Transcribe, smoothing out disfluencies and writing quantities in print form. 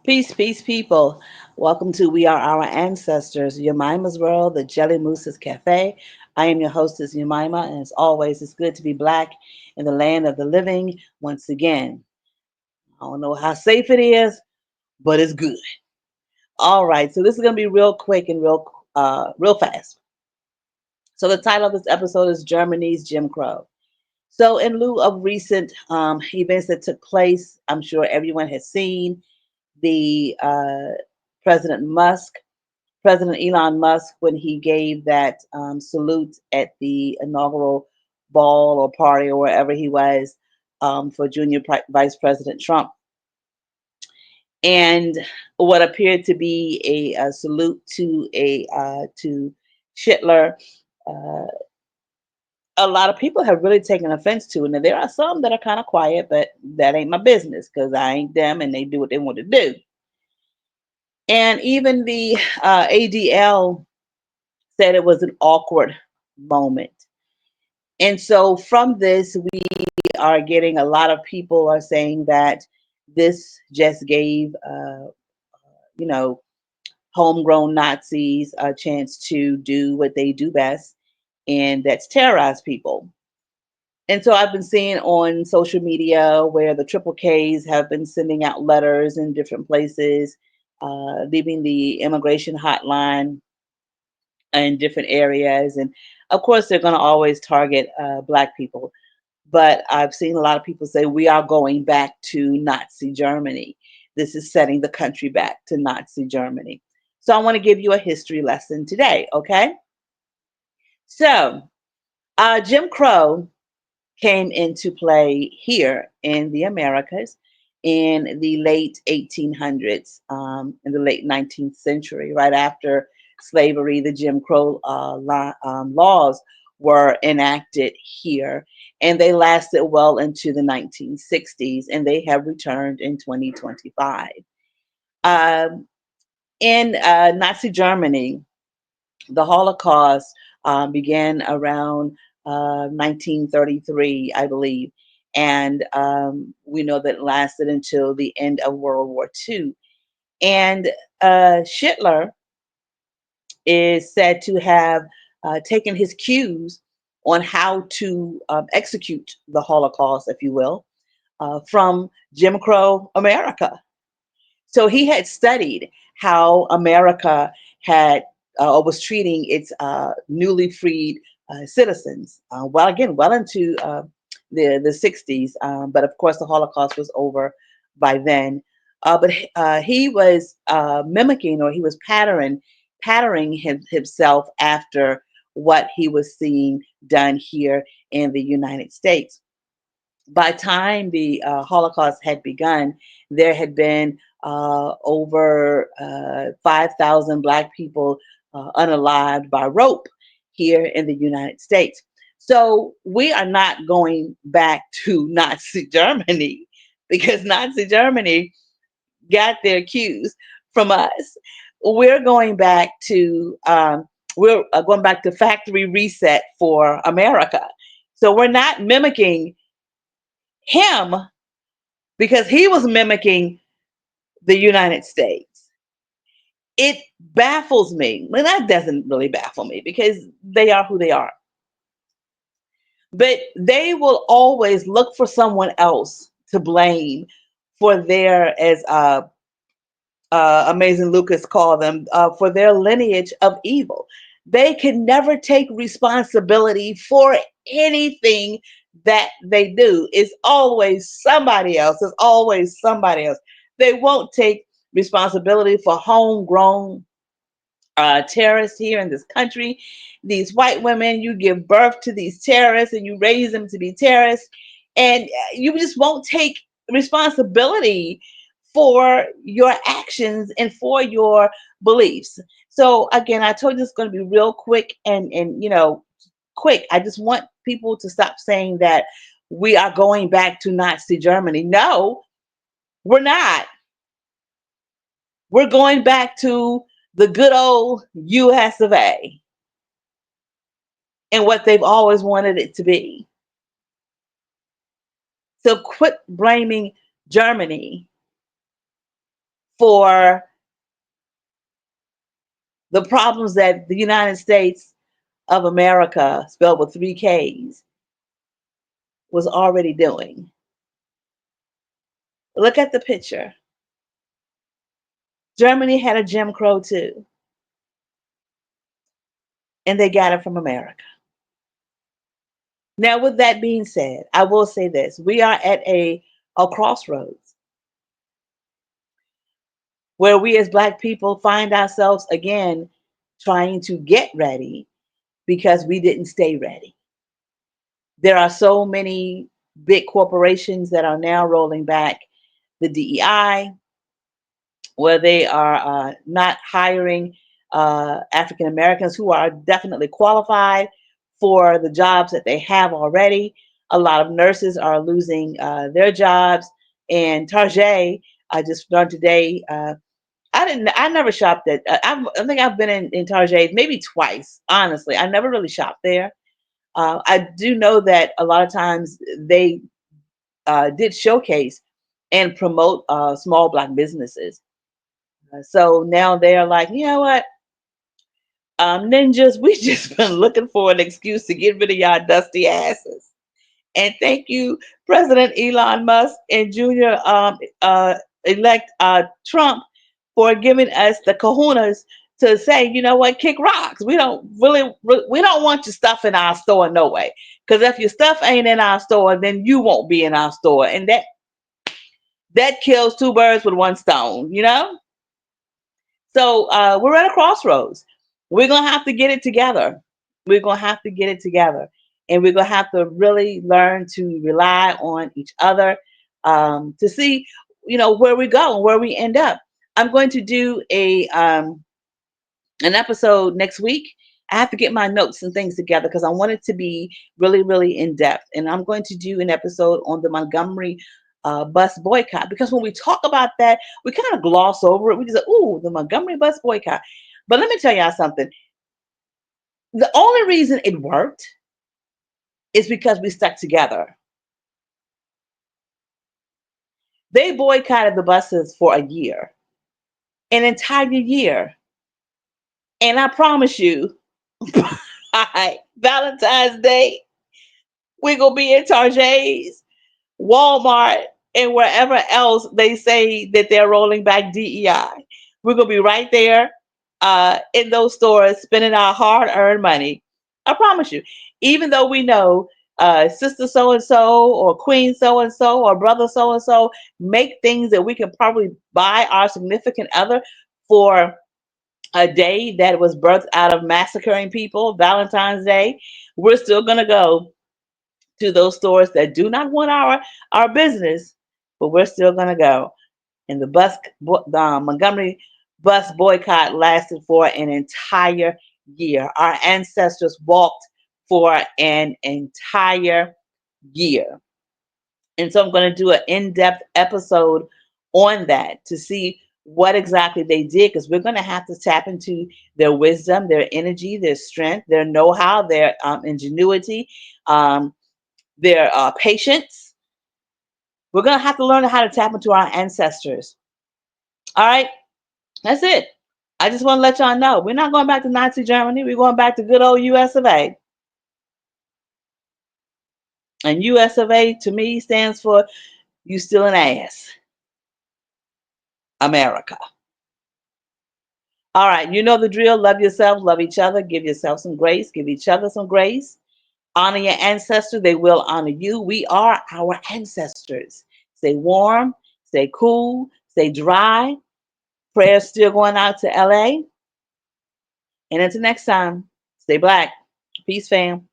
Peace, peace, people. Welcome to We Are Our Ancestors, Yemima's World, the Jelly Moose's Cafe. I am your hostess, Yemima, and as always, it's good to be black in the land of the living once again. I don't know how safe it is, but it's good. All right, so this is going to be real quick and real fast. So the title of this episode is Germany's Jim Crow. So in lieu of recent events that took place, I'm sure everyone has seen the President Musk President Elon Musk when he gave that salute at the inaugural ball or party or wherever he was for Vice President Trump. And what appeared to be a salute to Hitler, uh, a lot of people have really taken offense to. And there are some that are kind of quiet, but that ain't my business because I ain't them and they do what they want to do. And even the ADL said it was an awkward moment. And so from this, we are getting a lot of people are saying that this just gave, you know, homegrown Nazis a chance to do what they do best, and that's terrorize people. And so I've been seeing on social media where the triple Ks have been sending out letters in different places, leaving the immigration hotline in different areas. And of course, they're going to always target Black people. But I've seen a lot of people say we are going back to Nazi Germany. This is setting the country back to Nazi Germany. So I want to give you a history lesson today, okay? So Jim Crow came into play here in the Americas in the late 1800s, in the late 19th century, right after slavery, the Jim Crow laws were enacted here, and they lasted well into the 1960s, and they have returned in 2025. Um, in Nazi Germany, the Holocaust began around 1933, I believe, and we know that it lasted until the end of World War II. And Hitler is said to have taken his cues on how to execute the Holocaust, if you will, from Jim Crow America. So he had studied how America had or was treating its newly freed citizens. Well into the 60s, but of course the Holocaust was over by then. But he was mimicking, or he was patterning himself after what he was seeing done here in the United States. By time the Holocaust had begun, there had been over 5,000 Black people unalived by rope here in the United States. So we are not going back to Nazi Germany because Nazi Germany got their cues from us. We're going back to factory reset for America. So we're not mimicking him because he was mimicking the United States. It baffles me. Well, that doesn't really baffle me because they are who they are. But they will always look for someone else to blame for their, as Amazing Lucas called them, for their lineage of evil. They can never take responsibility for anything that they do. It's always somebody else. It's always somebody else. They won't take responsibility for homegrown terrorists here in this country. These white women, you give birth to these terrorists and you raise them to be terrorists, and you just won't take responsibility for your actions and for your beliefs. So again, I told you it's going to be real quick and quick. I just want people to stop saying that we are going back to Nazi Germany. No, we're not. We're going back to the good old US of A and what they've always wanted it to be. So quit blaming Germany for the problems that the United States of America, spelled with three K's, was already doing. Look at the picture. Germany had a Jim Crow too, and they got it from America. Now, with that being said, I will say this: we are at a crossroads where we as Black people find ourselves again trying to get ready because we didn't stay ready. There are so many big corporations that are now rolling back the DEI, where they are not hiring African Americans who are definitely qualified for the jobs that they have already. A lot of nurses are losing their jobs. And Target, I just learned today. I never shopped at. I think I've been in Target maybe twice. Honestly, I never really shopped there. I do know that a lot of times they did showcase and promote small Black businesses. So now they're like, you know what, ninjas, we just been looking for an excuse to get rid of y'all dusty asses. And thank you, President Elon Musk and Junior elect Trump, for giving us the kahunas to say, you know what, kick rocks. We don't want your stuff in our store, no way. Because if your stuff ain't in our store, then you won't be in our store, and that kills two birds with one stone, you know. So we're at a crossroads. We're gonna have to get it together. We're gonna have to get it together, and we're gonna have to really learn to rely on each other to see, you know, where we go and where we end up. I'm going to do an episode next week. I have to get my notes and things together because I want it to be really, really in depth. And I'm going to do an episode on the Montgomery bus boycott, because when we talk about that, we kind of gloss over it. We just say, "Ooh, the Montgomery bus boycott." But let me tell y'all something. The only reason it worked is because we stuck together. They boycotted the buses for a year, an entire year. And I promise you, by Valentine's Day, we're going to be in Target's, Walmart, and wherever else they say that they're rolling back DEI. We're going to be right there in those stores spending our hard earned money. I promise you. Even though we know sister so and so, or queen so and so, or brother so and so make things that we can probably buy our significant other for a day that was birthed out of massacring people, Valentine's Day, we're still going to go to those stores that do not want our business, but we're still going to go. And the Montgomery bus boycott lasted for an entire year. Our ancestors walked for an entire year. And so I'm going to do an in-depth episode on that to see what exactly they did, because we're going to have to tap into their wisdom, their energy, their strength, their know-how, their ingenuity, um, their patience. We're going to have to learn how to tap into our ancestors. All right, that's it. I just want to let y'all know we're not going back to Nazi Germany. We're going back to good old US of A. And US of A to me stands for you still an ass. America. All right, you know the drill. Love yourself, love each other, give yourself some grace, give each other some grace. Honor your ancestors, they will honor you. We are our ancestors. Stay warm, stay cool, stay dry. Prayers still going out to LA. And until next time, stay Black. Peace, fam.